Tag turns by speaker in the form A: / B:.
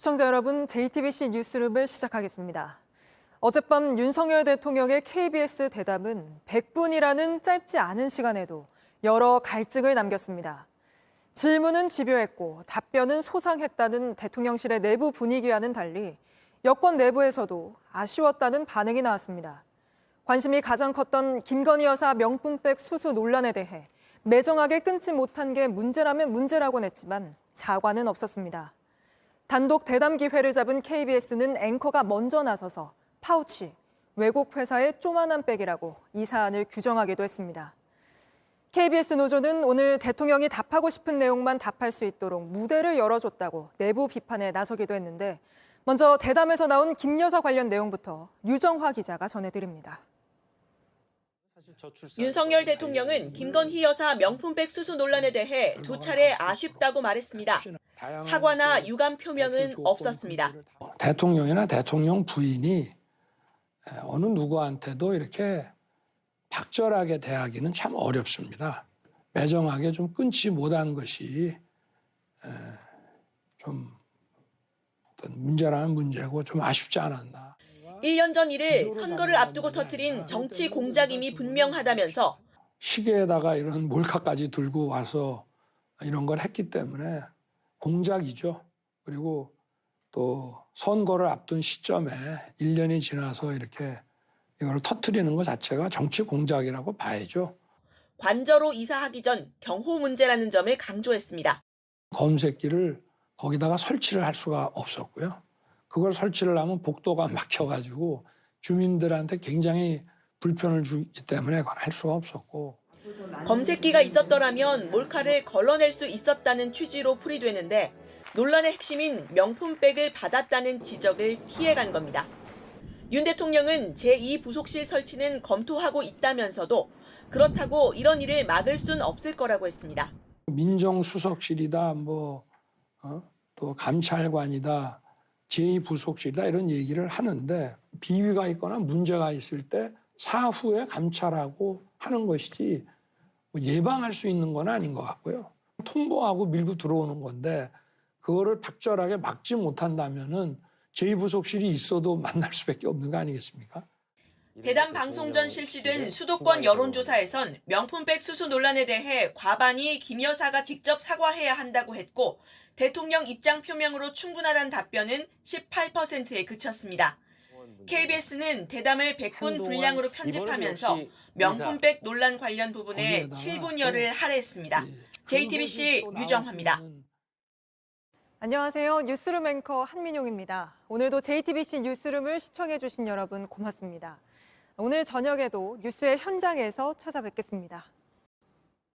A: 시청자 여러분, JTBC 뉴스룸을 시작하겠습니다. 어젯밤 윤석열 대통령의 KBS 대담은 100분이라는 짧지 않은 시간에도 여러 갈증을 남겼습니다. 질문은 집요했고 답변은 소상했다는 대통령실의 내부 분위기와는 달리 여권 내부에서도 아쉬웠다는 반응이 나왔습니다. 관심이 가장 컸던 김건희 여사 명품백 수수 논란에 대해 매정하게 끊지 못한 게 문제라면 문제라곤 했지만 사과는 없었습니다. 단독 대담 기회를 잡은 KBS는 앵커가 먼저 나서서 파우치, 외국 회사의 쪼만한 백이라고 이 사안을 규정하기도 했습니다. KBS 노조는 오늘 대통령이 답하고 싶은 내용만 답할 수 있도록 무대를 열어줬다고 내부 비판에 나서기도 했는데 먼저 대담에서 나온 김 여사 관련 내용부터 유정화 기자가 전해드립니다.
B: 윤석열 대통령은 김건희 여사 명품백 수수 논란에 대해 두 차례 아쉽다고 말했습니다. 사과나 유감 표명은 없었습니다.
C: 대통령이나 대통령 부인이 어느 누구한테도 이렇게 박절하게 대하기는 참 어렵습니다. 매정하게 좀 끊지 못한 것이 좀 어떤 문제라면 문제고 좀 아쉽지 않았나.
B: 1년 전 일을 선거를 앞두고 터뜨린 정치 공작임이 분명하다면서
C: 시계에다가 이런 몰카까지 들고 와서 이런 걸 했기 때문에 공작이죠. 그리고 또 선거를 앞둔 시점에 1년이 지나서 이렇게 이걸 터뜨리는 것 자체가 정치 공작이라고 봐야죠.
B: 관저로 이사하기 전 경호 문제라는 점을 강조했습니다.
C: 검색기를 거기다가 설치를 할 수가 없었고요. 그걸 설치를 하면 복도가 막혀가지고 주민들한테 굉장히 불편을 주기 때문에 그걸 할 수가 없었고.
B: 검색기가 있었더라면 몰카를 걸러낼 수 있었다는 취지로 풀이되는데 논란의 핵심인 명품백을 받았다는 지적을 피해간 겁니다. 윤 대통령은 제2부속실 설치는 검토하고 있다면서도 그렇다고 이런 일을 막을 수는 없을 거라고 했습니다.
C: 민정수석실이다, 또 감찰관이다, 제2부속실이다 이런 얘기를 하는데 비위가 있거나 문제가 있을 때 사후에 감찰하고 하는 것이지 예방할 수 있는 건 아닌 것 같고요. 통보하고 밀고 들어오는 건데 그거를 박절하게 막지 못한다면은 제2부속실이 있어도 만날 수밖에 없는 거 아니겠습니까?
B: 대담 방송 전 실시된 수도권 여론조사에선 명품백 수수 논란에 대해 과반이 김 여사가 직접 사과해야 한다고 했고 대통령 입장 표명으로 충분하다는 답변은 18%에 그쳤습니다. KBS는 대담을 100분 분량으로 편집하면서 명품백 논란 관련 부분에 7분여를 할애했습니다. JTBC 유정화입니다.
A: 안녕하세요. 뉴스룸 앵커 한민용입니다. 오늘도 JTBC 뉴스룸을 시청해주신 여러분 고맙습니다. 오늘 저녁에도 뉴스의 현장에서 찾아뵙겠습니다.